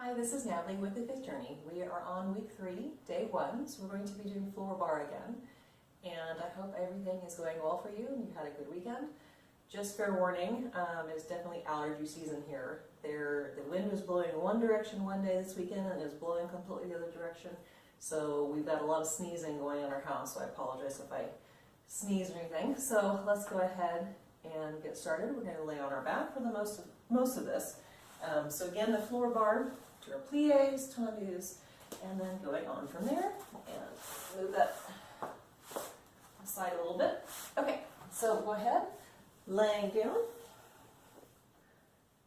Hi, this is Natalie with The Fifth Journey. We are on week 3, day 1, so we're going to be doing floor bar again. And I hope everything is going well for you and you had a good weekend. Just fair warning, it's definitely allergy season here. The wind was blowing in one direction one day this weekend and it was blowing completely the other direction. So we've got a lot of sneezing going on in our house, so I apologize if I sneeze or anything. So let's go ahead and get started. We're going to lay on our back for the most of this. So again, the floor bar, to our plies, tendus, and then going on from there, and move that aside a little bit. Okay, so go ahead, laying down.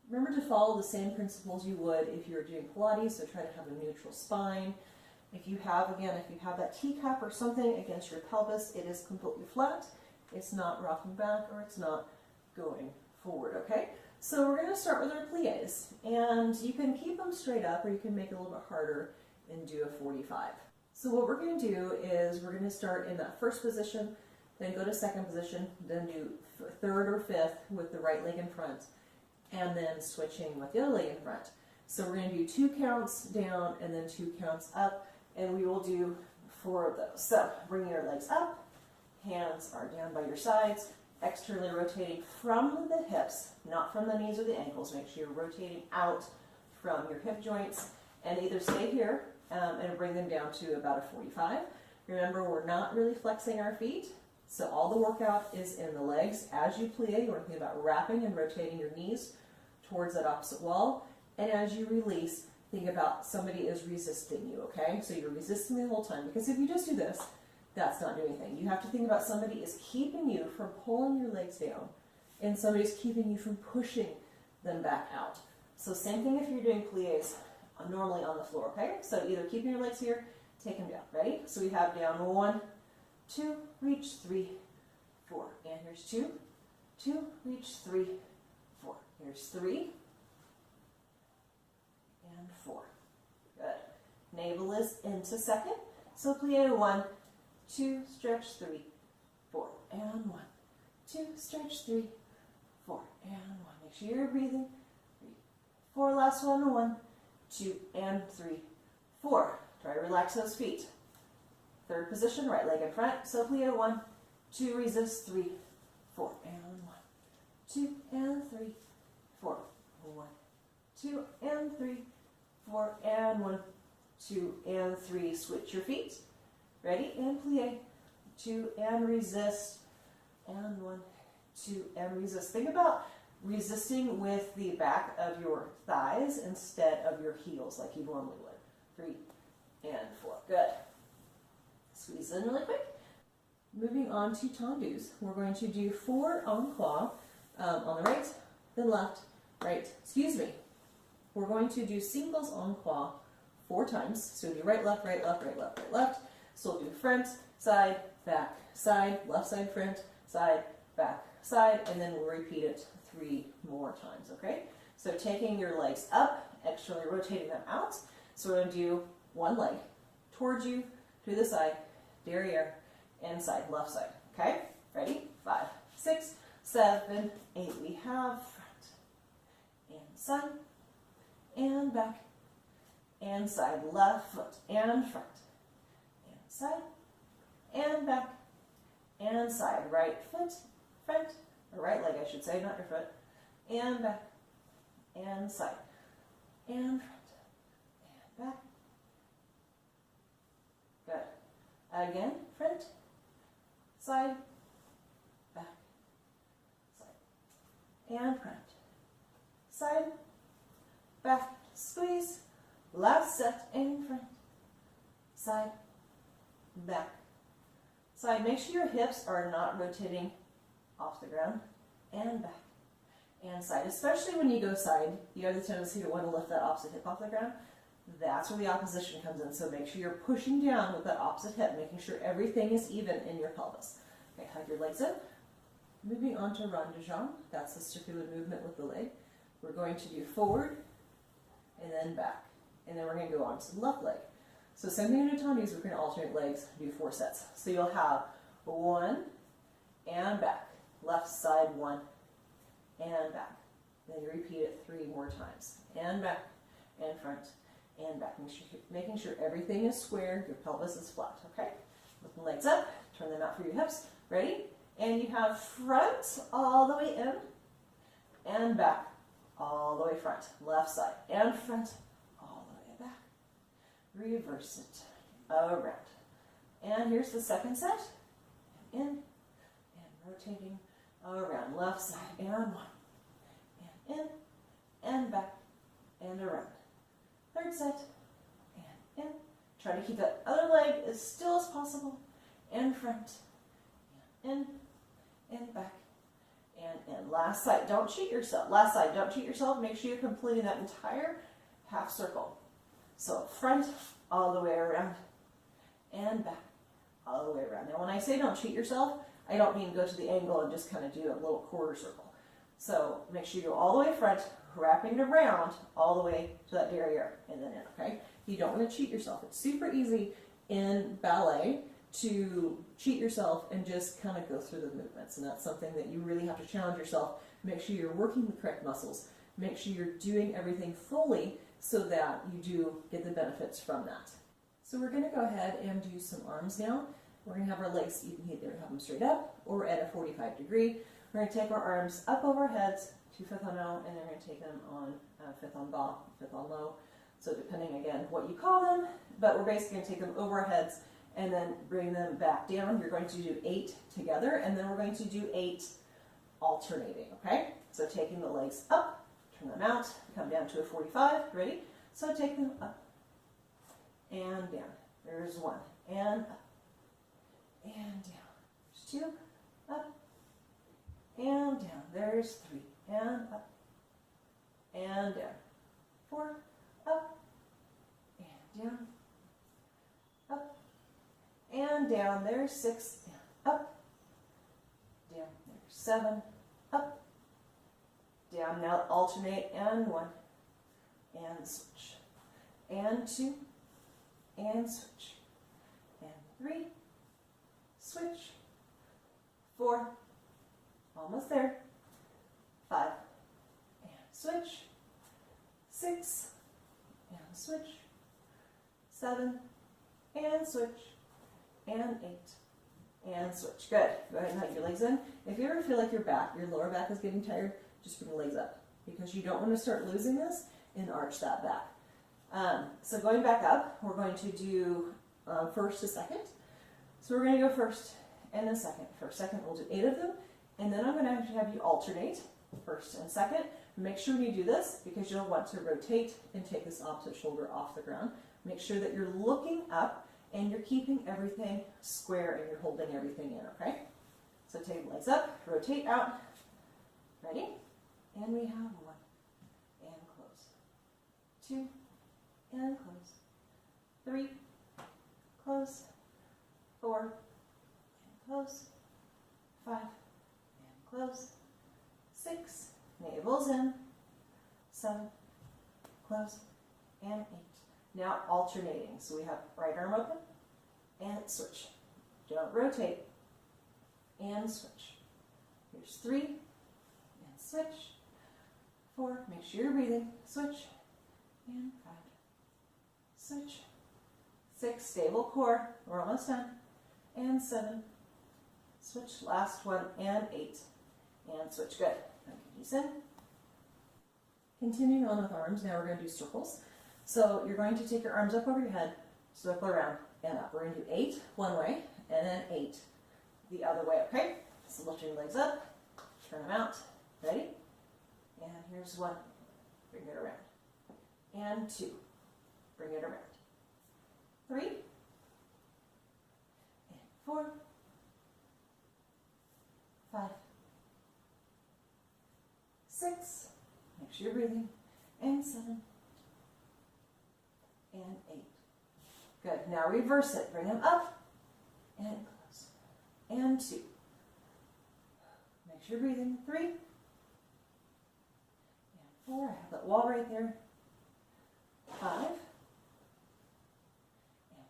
Remember to follow the same principles you would if you were doing Pilates, so try to have a neutral spine. If you have that teacup or something against your pelvis, it is completely flat. It's not rocking back or it's not going forward, okay? So we're going to start with our plies, and you can keep them straight up or you can make it a little bit harder and do a 45. So what we're going to do is we're going to start in that first position, then go to second position, then do third or fifth with the right leg in front, and then switching with the other leg in front. So we're going to do 2 counts down and then 2 counts up, and we will do 4 of those. So bring your legs up, hands are down by your sides, externally rotating from the hips, not from the knees or the ankles. Make sure you're rotating out from your hip joints, and either stay here and bring them down to about a 45. Remember, we're not really flexing our feet, so all the workout is in the legs. As you plie, you want to think about wrapping and rotating your knees towards that opposite wall, and as you release, think about somebody is resisting you, okay? So you're resisting the whole time, because if you just do this, that's not doing anything. You have to think about somebody is keeping you from pulling your legs down, and somebody's keeping you from pushing them back out. So same thing if you're doing plies normally on the floor, okay? So either keeping your legs here, take them down. Ready? So we have down 1, 2, reach 3, 4. And here's 2, 2, reach 3, 4. Here's 3, and 4. Good. Navel is into second. So plie 1, 2, stretch 3, 4, and 1, 2, stretch 3, 4, and 1. Make sure you're breathing. 3, 4, last one, 1, 2, and 3, 4. Try to relax those feet. Third position, right leg in front. So plie 1, 2, resist 3, 4, and 1, 2, and 3, 4, 1, 2, and 3, 4, and 1, 2, and 3. Switch your feet. Ready? And plie. 2 and resist. And 1, 2 and resist. Think about resisting with the back of your thighs instead of your heels like you normally would. 3 and 4. Good. Squeeze in really quick. Moving on to tendus. We're going to do 4 en croix on the right, then left, right. Excuse me. We're going to do singles en croix 4 times. So do right, left, right, left, right, left, right, left. So we'll do front, side, back, side, left side, front, side, back, side, and then we'll repeat it 3 more times, okay? So taking your legs up, externally rotating them out. So we're going to do one leg towards you, to the side, derriere, and side, left side, okay? Ready? 5, 6, 7, 8. We have front, and side, and back, and side, left foot, and front. Side, and back, and side. Right foot, front, or right leg I should say, not your foot, and back, and side, and front, and back. Good. Again, front, side, back, side, and front, side, back, squeeze, last set, and front, side, back, side. Make sure your hips are not rotating off the ground, and back, and side. Especially when you go side, you have the tendency to want to lift that opposite hip off the ground. That's where the opposition comes in. So make sure you're pushing down with that opposite hip, making sure everything is even in your pelvis. Okay, hug your legs in. Moving on to rond de jambe. That's the circular movement with the leg. We're going to do forward, and then back. And then we're going to go on to the left leg. So same thing in the tendus, we're going to alternate legs, do 4 sets. So you'll have 1 and back, left side 1 and back. Then you repeat it 3 more times, and back, and front, and back. Making sure everything is square, your pelvis is flat, okay? Lift the legs up, turn them out for your hips. Ready? And you have front all the way in and back all the way front. Left side and front all the way back. Reverse it around. And here's the second set. In and rotating around. Left side and one. And in and back and around. Third set. And in. Try to keep that other leg as still as possible. And front. And in and back. And in. Last side. Don't cheat yourself. Last side. Don't cheat yourself. Make sure you're completing that entire half circle. So front all the way around and back all the way around. Now when I say don't cheat yourself, I don't mean go to the angle and just kind of do a little quarter circle. So make sure you go all the way front, wrapping it around all the way to that derriere and then in, okay? You don't want to cheat yourself. It's super easy in ballet to cheat yourself and just kind of go through the movements, and that's something that you really have to challenge yourself. Make sure you're working the correct muscles. Make sure you're doing everything fully so that you do get the benefits from that. So we're going to go ahead and do some arms now. We're going to have our legs, you can either have them straight up or at a 45 degree. We're going to take our arms up over our heads, 2 fifth on low, and then we're going to take them on 5th on bas, 5th on low. So depending again what you call them, but we're basically going to take them over our heads and then bring them back down. You're going to do 8 together, and then we're going to do 8 alternating, okay? So taking the legs up, turn them out, come down to a 45, ready? So take them up and down. There's 1, and up, and down. There's 2, up, and down. There's 3, and up, and down. 4, up, and down, up, and down. There's 6, and up, down. There's 7, up, down. Now alternate, and 1, and switch, and 2, and switch, and 3, switch, 4, almost there, 5, and switch, 6, and switch, 7, and switch, and 8, and switch. Good. Go ahead and hug your legs in. If you ever feel like your lower back is getting tired, just bring the legs up, because you don't want to start losing this and arch that back. So going back up, we're going to do first to second. So we're going to go first and then second. First, second, we'll do 8 of them, and then I'm going to actually have you alternate first and second. Make sure when you do this, because you'll want to rotate and take this opposite shoulder off the ground. Make sure that you're looking up and you're keeping everything square and you're holding everything in, okay? So take the legs up, rotate out, ready? And we have 1, and close, 2, and close, 3, close, 4, and close, 5, and close, 6, navels in, 7, close, and 8. Now alternating. So we have right arm open, and switch. Don't rotate, and switch. Here's 3, and switch. 4, make sure you're breathing, switch, and 5, switch. 6, stable core, we're almost done, and 7, switch, last one, and 8, and switch. Good. Knees in. Continuing on with arms, now we're going to do circles. So you're going to take your arms up over your head, circle around and up. We're going to do 8 one way and then 8 the other way, okay? So lift your legs up, turn them out, ready? And here's 1, bring it around. And 2, bring it around. 3, and 4, 5, 6, make sure you're breathing, and 7, and 8. Good. Now reverse it. Bring them up and close. And 2. Make sure you're breathing. 3, and 4. I have that wall right there. 5, and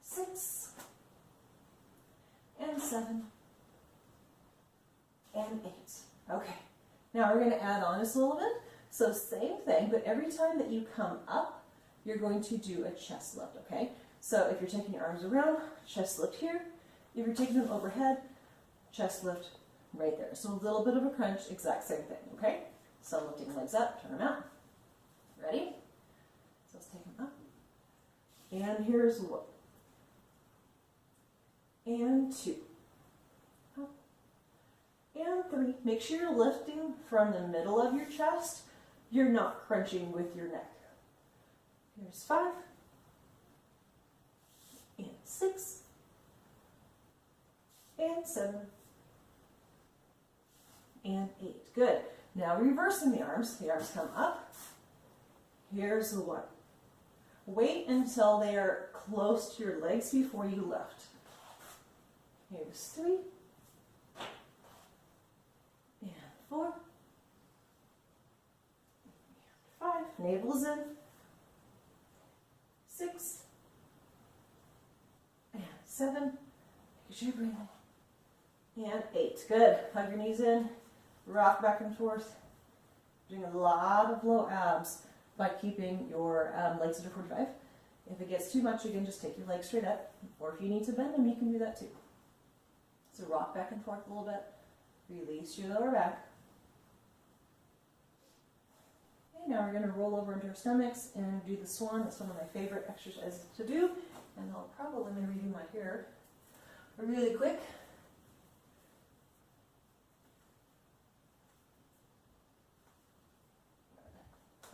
6, and 7, and 8. Okay. Now we're going to add on just a little bit. So same thing, but every time that you come up, you're going to do a chest lift, okay? So if you're taking your arms around, chest lift here. If you're taking them overhead, chest lift right there. So a little bit of a crunch, exact same thing, okay? So lifting legs up, turn them out. Ready? So let's take them up. And here's 1. And 2. Up. And 3. Make sure you're lifting from the middle of your chest. You're not crunching with your neck. Here's 5. And 6. And 7. And 8. Good. Now reversing the arms. The arms come up. Here's the 1. Wait until they are close to your legs before you lift. Here's 3. And 4. And 5. Navel's in. 6. And 7. Make sure you're breathing. And 8. Good. Hug your knees in. Rock back and forth. Doing a lot of low abs by keeping your legs under 45. If it gets too much, again, just take your legs straight up. Or if you need to bend them, you can do that too. So rock back and forth a little bit. Release your lower back. Okay, now we're going to roll over into our stomachs and do the swan. That's one of my favorite exercises to do. And I'll probably redo my hair really quick.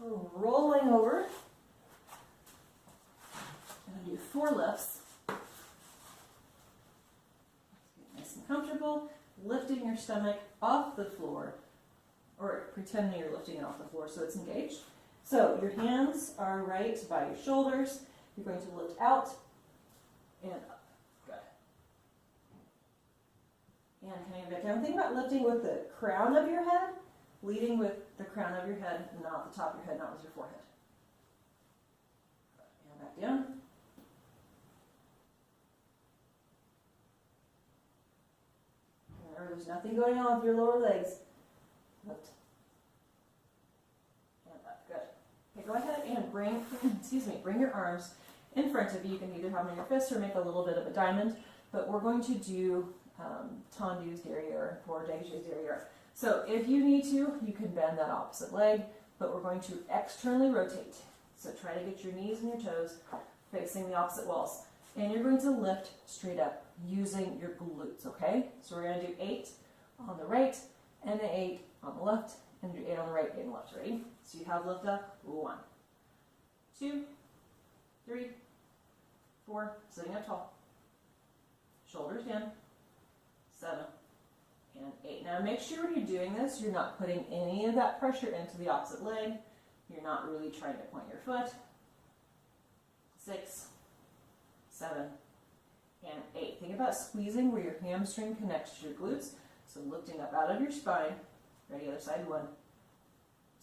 We're rolling over. I'm going to do 4 lifts. Get nice and comfortable. Lifting your stomach off the floor, or pretending you're lifting it off the floor so it's engaged. So your hands are right by your shoulders. You're going to lift out and up. Good. And coming back down. Think about lifting with the crown of your head, leading with the crown of your head, not the top of your head, not with your forehead. And back down. Remember, there's nothing going on with your lower legs. Lift. And up. Good. Okay, go ahead and bring your arms in front of you. You can either have them in your fists or make a little bit of a diamond, but we're going to do tendus derriere or dégagés derriere. So if you need to, you can bend that opposite leg, but we're going to externally rotate. So try to get your knees and your toes facing the opposite walls. And you're going to lift straight up using your glutes, okay? So we're going to do 8 on the right, and then 8 on the left, and do 8 on the right, 8 on the left. Ready? So you have lift up. 1, 2, 3, 4, sitting up tall. Shoulders down. 7. And 8. Now make sure when you're doing this, you're not putting any of that pressure into the opposite leg. You're not really trying to point your foot. 6, 7, and 8. Think about squeezing where your hamstring connects to your glutes. So lifting up out of your spine. Ready, other side. 1,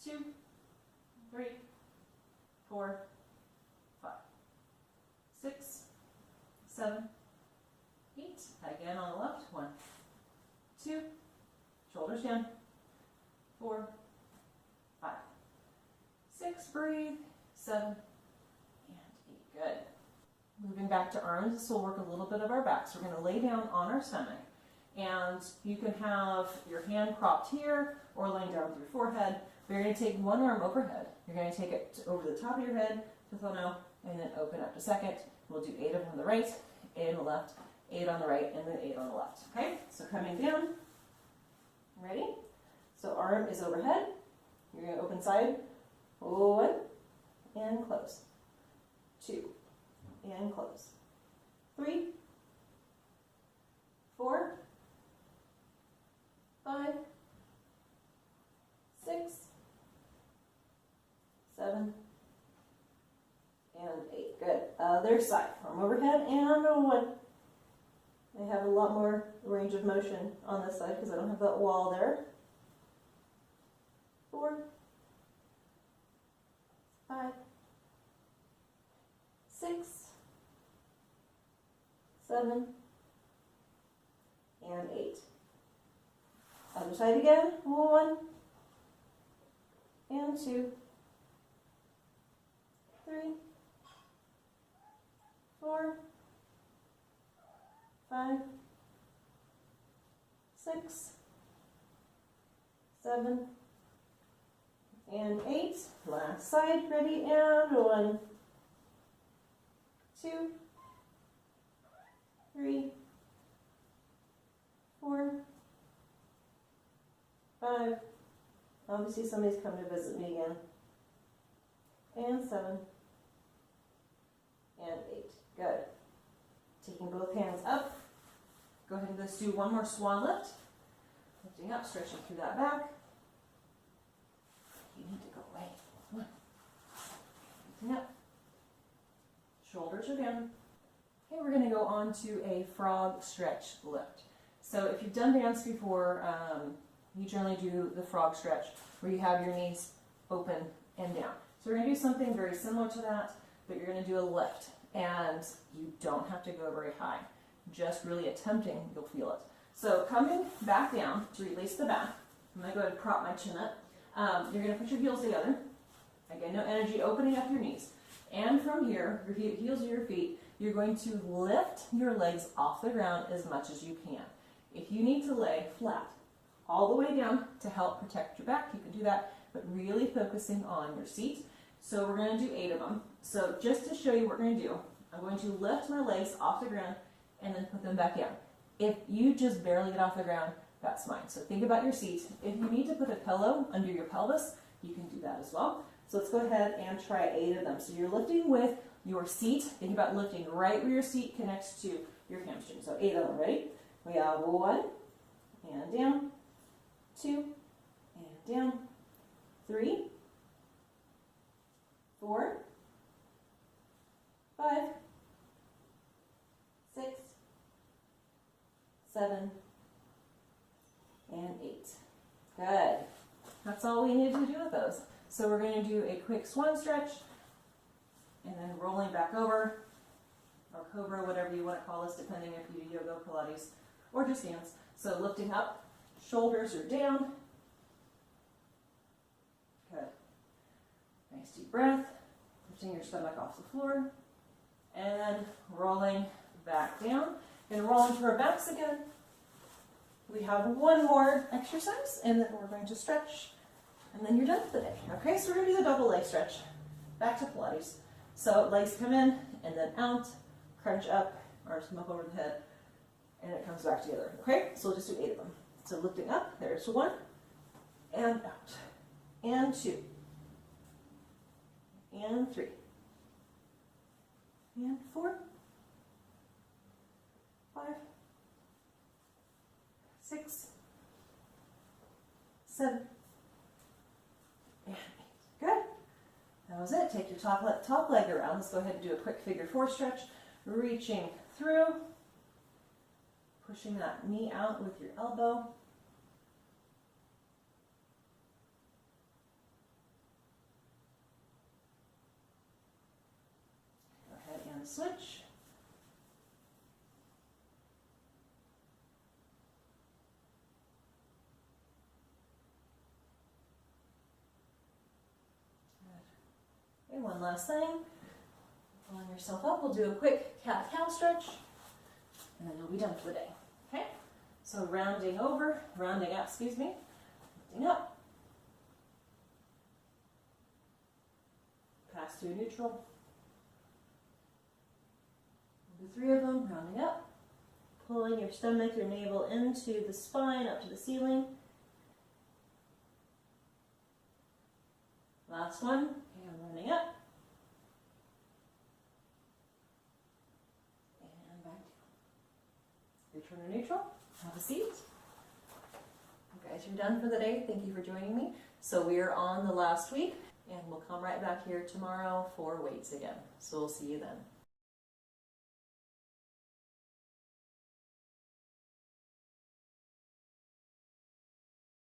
2, 3, 4, 5, 6, 7, 8. Again on the left. 1, 2, shoulders down. 4, 5, 6, breathe. 7, and 8. Good. Moving back to arms, this will work a little bit of our backs. We're going to lay down on our stomach, and you can have your hand propped here or laying down with your forehead. We're going to take one arm overhead. You're going to take it over the top of your head to thumbnail, and then open up to second. We'll do 8 on the right, 8 on the left, 8 on the right, and then 8 on the left. Okay, so coming down. Ready? So arm is overhead. You're going to open side. 1 and close. 2 and close. 3, 4, 5, 6, 7, and 8. Good. Other side. Arm overhead and 1. I have a lot more range of motion on this side because I don't have that wall there. 4, 5, 6, 7, and 8. Other side again. 1, and 2, 3, 5, 6, 7, and 8. Last side, ready, and 1, 2, 3, 4, 5. Obviously somebody's come to visit me again. And 7, and 8. Good. Taking both hands up. Go ahead and let's do one more swan lift. Lifting up, stretching through that back. You need to go away. Come on. Lifting up. Shoulders are down. Okay, we're going to go on to a frog stretch lift. So if you've done dance before, you generally do the frog stretch where you have your knees open and down. So we're going to do something very similar to that, but you're going to do a lift. And you don't have to go very high. Just really attempting, you'll feel it. So coming back down to release the back, I'm going to go ahead and prop my chin up. You're going to put your heels together. Again, no energy, opening up your knees. And from here, your heels of your feet, you're going to lift your legs off the ground as much as you can. If you need to lay flat all the way down to help protect your back, you can do that, but really focusing on your seat. So we're going to do 8 of them. So just to show you what we're going to do, I'm going to lift my legs off the ground and then put them back down. If you just barely get off the ground, that's fine. So think about your seat. If you need to put a pillow under your pelvis, you can do that as well. So let's go ahead and try 8 of them. So you're lifting with your seat. Think about lifting right where your seat connects to your hamstring. So 8 of them. Ready? We have 1, and down, 2, and down, 3, 4, 5, 6, 7, and 8. Good. That's all we need to do with those. So we're going to do a quick swan stretch, and then rolling back over, or cobra, whatever you want to call this, depending if you do yoga, Pilates, or just dance. So lifting up, shoulders are down. Good. Nice deep breath, lifting your stomach off the floor, and rolling back down. And roll into our backs again. We have one more exercise, and then we're going to stretch, and then you're done for the day. Okay, so we're going to do the double leg stretch. Back to Pilates. So legs come in, and then out, crunch up, arms come up over the head, and it comes back together. Okay, so we'll just do 8 of them. So lifting up, there's 1, and out, and 2, and 3, and 4, 5, 6, 7, and 8. Good. That was it. Take your top leg around. Let's go ahead and do a quick figure 4 stretch. Reaching through, pushing that knee out with your elbow. Go ahead and switch. Okay, one last thing. Pulling yourself up, we'll do a quick cat-cow stretch, and then you'll be done for the day. Okay? So rounding up, excuse me, lifting up, pass through neutral. We'll do 3 of them, rounding up, pulling your stomach, your navel into the spine, up to the ceiling. Last one, and rounding up. And back down. Return to neutral, have a seat. You guys are done for the day. Thank you for joining me. So we are on the last week, and we'll come right back here tomorrow for weights again. So we'll see you then.